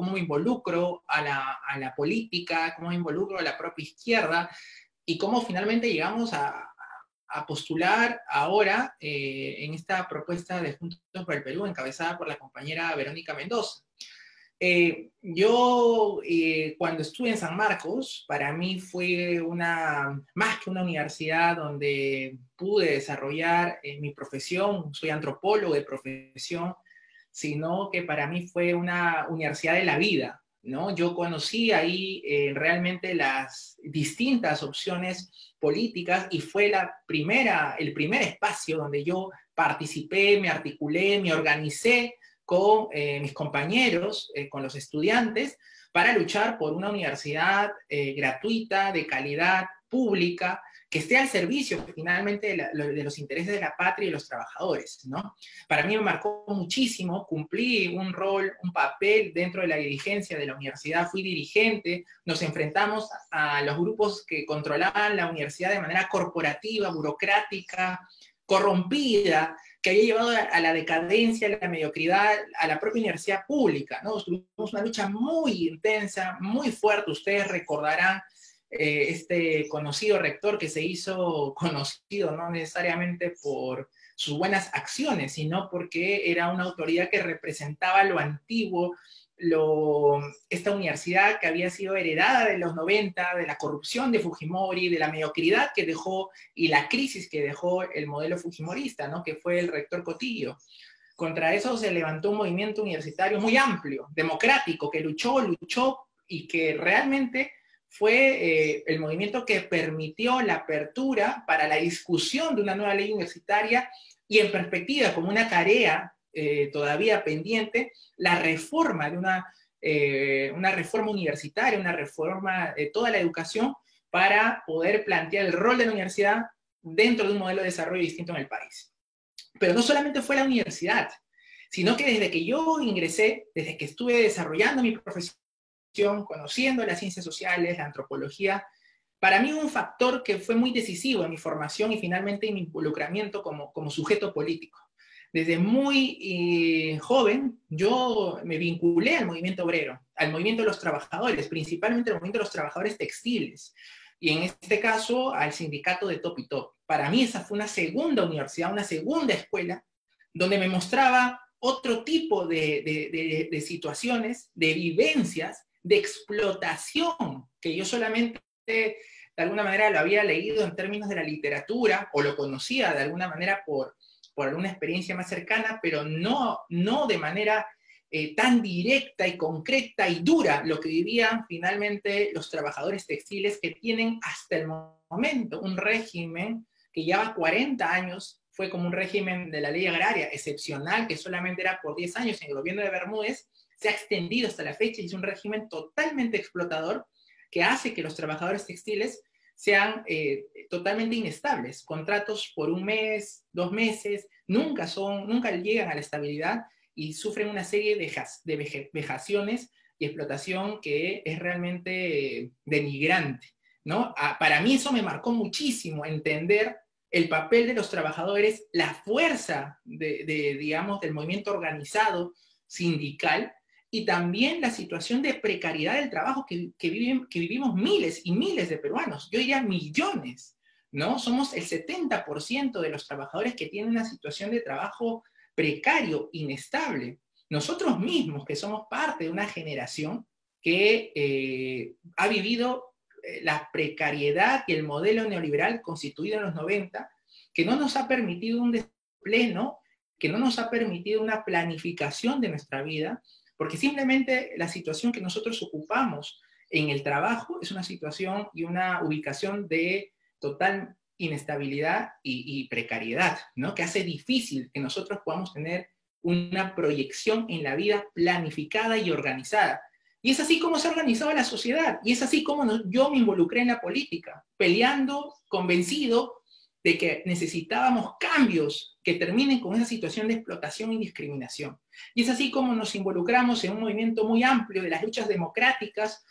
cómo me involucro a la política, cómo me involucro a la propia izquierda, y cómo finalmente llegamos a postular ahora en esta propuesta de Juntos por el Perú, encabezada por la compañera Verónica Mendoza. Cuando estuve en San Marcos, para mí fue más que una universidad donde pude desarrollar mi profesión, soy antropólogo de profesión, sino que para mí fue una universidad de la vida, ¿no? Yo conocí ahí realmente las distintas opciones políticas y fue el primer espacio donde yo participé, me articulé, me organicé con mis compañeros, con los estudiantes, para luchar por una universidad gratuita, de calidad, pública, que esté al servicio finalmente de los intereses de la patria y de los trabajadores, ¿no? Para mí me marcó muchísimo, cumplí un rol, un papel dentro de la dirigencia de la universidad, fui dirigente, nos enfrentamos a los grupos que controlaban la universidad de manera corporativa, burocrática, corrompida, que había llevado a la decadencia, a la mediocridad, a la propia universidad pública, ¿no? Tuvimos una lucha muy intensa, muy fuerte, ustedes recordarán este conocido rector que se hizo conocido no necesariamente por sus buenas acciones, sino porque era una autoridad que representaba lo antiguo, esta universidad que había sido heredada de los 90, de la corrupción de Fujimori, de la mediocridad que dejó y la crisis que dejó el modelo fujimorista, ¿no? Que fue el rector Cotillo. Contra eso se levantó un movimiento universitario muy amplio, democrático, que luchó y que realmente fue el movimiento que permitió la apertura para la discusión de una nueva ley universitaria y en perspectiva como una tarea todavía pendiente, la reforma de una reforma universitaria, una reforma de toda la educación para poder plantear el rol de la universidad dentro de un modelo de desarrollo distinto en el país. Pero no solamente fue la universidad, sino que desde que yo ingresé, desde que estuve desarrollando mi profesión, conociendo las ciencias sociales, la antropología, para mí un factor que fue muy decisivo en mi formación y finalmente en mi involucramiento como sujeto político. Desde muy joven yo me vinculé al movimiento obrero, al movimiento de los trabajadores, principalmente al movimiento de los trabajadores textiles, y en este caso al sindicato de Top y Top. Para mí esa fue una segunda universidad, una segunda escuela, donde me mostraba otro tipo de situaciones, de vivencias, de explotación, que yo solamente de alguna manera lo había leído en términos de la literatura, o lo conocía de alguna manera por alguna experiencia más cercana, pero no de manera tan directa y concreta y dura lo que vivían finalmente los trabajadores textiles, que tienen hasta el momento un régimen que lleva 40 años, fue como un régimen de la ley agraria excepcional, que solamente era por 10 años en el gobierno de Bermúdez, se ha extendido hasta la fecha y es un régimen totalmente explotador que hace que los trabajadores textiles sean totalmente inestables, contratos por un mes, 2 meses, nunca llegan a la estabilidad y sufren una serie de vejaciones y explotación que es realmente denigrante, ¿no? Para mí eso me marcó muchísimo, entender el papel de los trabajadores, la fuerza digamos, del movimiento organizado sindical, y también la situación de precariedad del trabajo que vivimos miles y miles de peruanos, yo diría millones, ¿no? Somos el 70% de los trabajadores que tienen una situación de trabajo precario, inestable. Nosotros mismos, que somos parte de una generación que ha vivido la precariedad y el modelo neoliberal constituido en los 90, que no nos ha permitido un pleno, que no nos ha permitido una planificación de nuestra vida, porque simplemente la situación que nosotros ocupamos en el trabajo es una situación y una ubicación de total inestabilidad y precariedad, ¿no? Que hace difícil que nosotros podamos tener una proyección en la vida planificada y organizada. Y es así como se ha organizado la sociedad, y es así como yo me involucré en la política, peleando, convencido de que necesitábamos cambios que terminen con esa situación de explotación y discriminación. Y es así como nos involucramos en un movimiento muy amplio de las luchas democráticas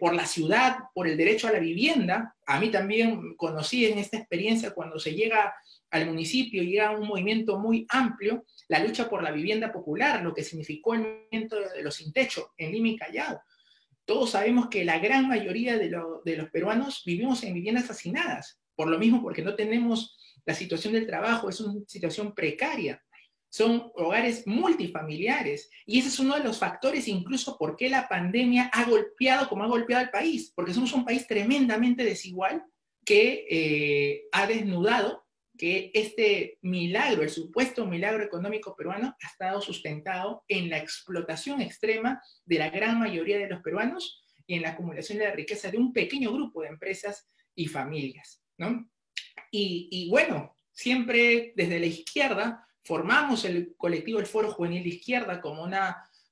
por la ciudad, por el derecho a la vivienda. A mí también conocí en esta experiencia cuando se llega al municipio, llega un movimiento muy amplio, la lucha por la vivienda popular, lo que significó el movimiento de los sin techo en Lima y Callao. Todos sabemos que la gran mayoría de los peruanos vivimos en viviendas hacinadas, por lo mismo porque no tenemos la situación del trabajo, es una situación precaria. Son hogares multifamiliares, y ese es uno de los factores incluso por qué la pandemia ha golpeado como ha golpeado al país, porque somos un país tremendamente desigual que ha desnudado que este milagro, el supuesto milagro económico peruano, ha estado sustentado en la explotación extrema de la gran mayoría de los peruanos y en la acumulación de la riqueza de un pequeño grupo de empresas y familias, ¿no? Y bueno, siempre desde la izquierda formamos el colectivo El Foro Juvenil de Izquierda como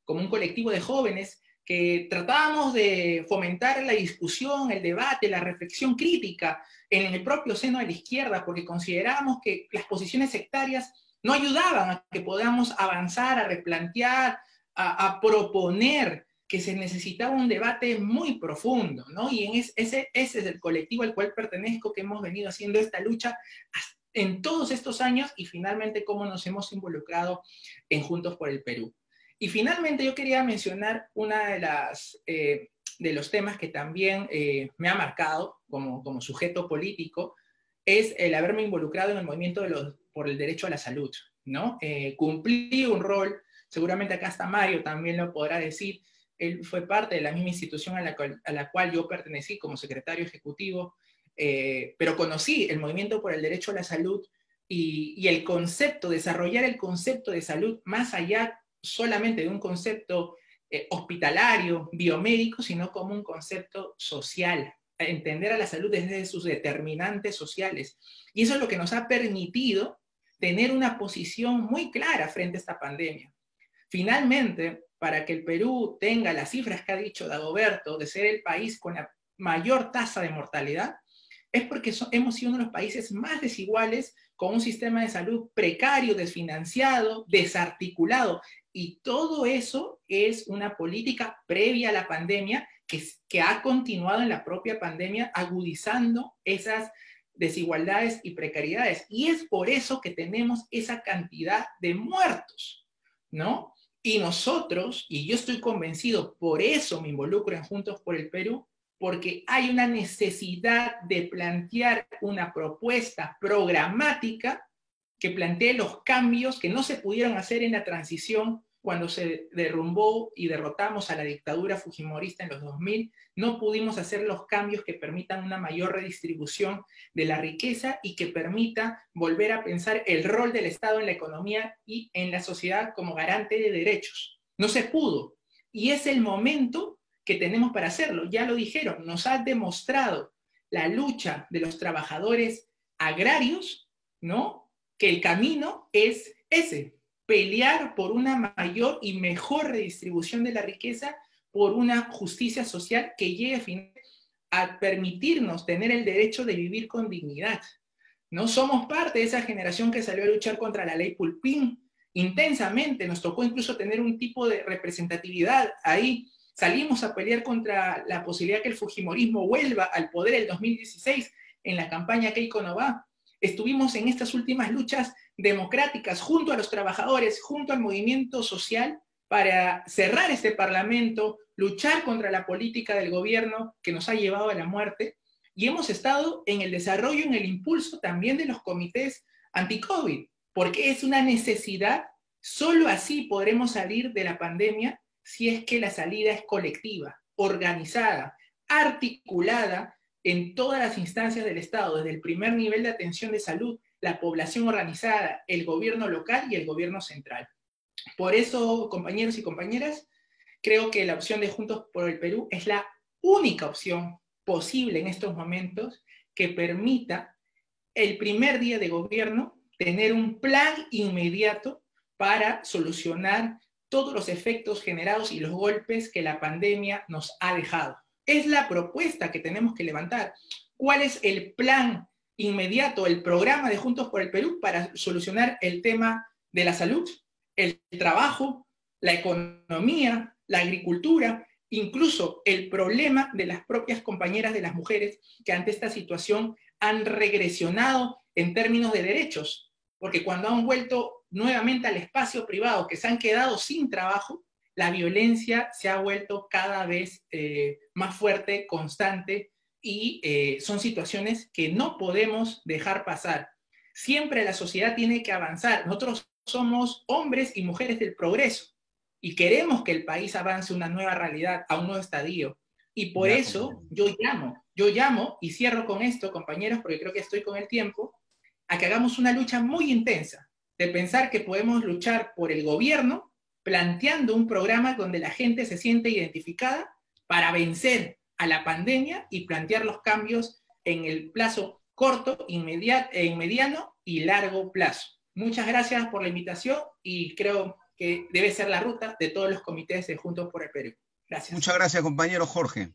un colectivo de jóvenes que tratábamos de fomentar la discusión, el debate, la reflexión crítica en el propio seno de la izquierda, porque considerábamos que las posiciones sectarias no ayudaban a que podamos avanzar, a replantear, a proponer que se necesitaba un debate muy profundo, ¿no? Y ese es el colectivo al cual pertenezco, que hemos venido haciendo esta lucha en todos estos años, y finalmente cómo nos hemos involucrado en Juntos por el Perú. Y finalmente yo quería mencionar una de los temas que también me ha marcado como sujeto político, es el haberme involucrado en el movimiento por el derecho a la salud, ¿no? Cumplí un rol, seguramente acá está Mario, también lo podrá decir. Él fue parte de la misma institución a la cual yo pertenecí como secretario ejecutivo, pero conocí el movimiento por el derecho a la salud y el concepto, desarrollar el concepto de salud más allá solamente de un concepto hospitalario, biomédico, sino como un concepto social, entender a la salud desde sus determinantes sociales. Y eso es lo que nos ha permitido tener una posición muy clara frente a esta pandemia. Finalmente, para que el Perú tenga las cifras que ha dicho Dagoberto de ser el país con la mayor tasa de mortalidad, es porque hemos sido uno de los países más desiguales, con un sistema de salud precario, desfinanciado, desarticulado. Y todo eso es una política previa a la pandemia que ha continuado en la propia pandemia, agudizando esas desigualdades y precariedades. Y es por eso que tenemos esa cantidad de muertos, ¿no? Y nosotros, y yo estoy convencido, por eso me involucro en Juntos por el Perú, porque hay una necesidad de plantear una propuesta programática que plantee los cambios que no se pudieron hacer en la transición cuando se derrumbó y derrotamos a la dictadura fujimorista en los 2000. No pudimos hacer los cambios que permitan una mayor redistribución de la riqueza y que permita volver a pensar el rol del Estado en la economía y en la sociedad como garante de derechos. No se pudo. Y es el momento que tenemos para hacerlo. Ya lo dijeron, nos ha demostrado la lucha de los trabajadores agrarios, ¿no? Que el camino es ese, pelear por una mayor y mejor redistribución de la riqueza, por una justicia social que llegue a permitirnos tener el derecho de vivir con dignidad. No somos parte de esa generación que salió a luchar contra la ley Pulpín intensamente, nos tocó incluso tener un tipo de representatividad ahí. Salimos a pelear contra la posibilidad que el fujimorismo vuelva al poder el 2016 en la campaña Keiko no va. Estuvimos en estas últimas luchas democráticas junto a los trabajadores, junto al movimiento social, para cerrar este parlamento, luchar contra la política del gobierno que nos ha llevado a la muerte, y hemos estado en el desarrollo, en el impulso también de los comités anti-COVID, porque es una necesidad. Solo así podremos salir de la pandemia, si es que la salida es colectiva, organizada, articulada en todas las instancias del Estado, desde el primer nivel de atención de salud, la población organizada, el gobierno local y el gobierno central. Por eso, compañeros y compañeras, creo que la opción de Juntos por el Perú es la única opción posible en estos momentos que permita el primer día de gobierno tener un plan inmediato para solucionar todos los efectos generados y los golpes que la pandemia nos ha dejado. Es la propuesta que tenemos que levantar. ¿Cuál es el plan inmediato, el programa de Juntos por el Perú para solucionar el tema de la salud, el trabajo, la economía, la agricultura, incluso el problema de las propias compañeras de las mujeres que ante esta situación han regresionado en términos de derechos, porque cuando han vuelto nuevamente al espacio privado, que se han quedado sin trabajo, la violencia se ha vuelto cada vez más fuerte, constante, y son situaciones que no podemos dejar pasar. Siempre la sociedad tiene que avanzar. Nosotros somos hombres y mujeres del progreso y queremos que el país avance a una nueva realidad, a un nuevo estadio. Y por Ya, eso yo llamo y cierro con esto, compañeros, porque creo que estoy con el tiempo, a que hagamos una lucha muy intensa, de pensar que podemos luchar por el gobierno, planteando un programa donde la gente se siente identificada para vencer a la pandemia y plantear los cambios en el plazo corto, mediano y largo plazo. Muchas gracias por la invitación y creo que debe ser la ruta de todos los comités de Juntos por el Perú. Gracias. Muchas gracias, compañero Jorge.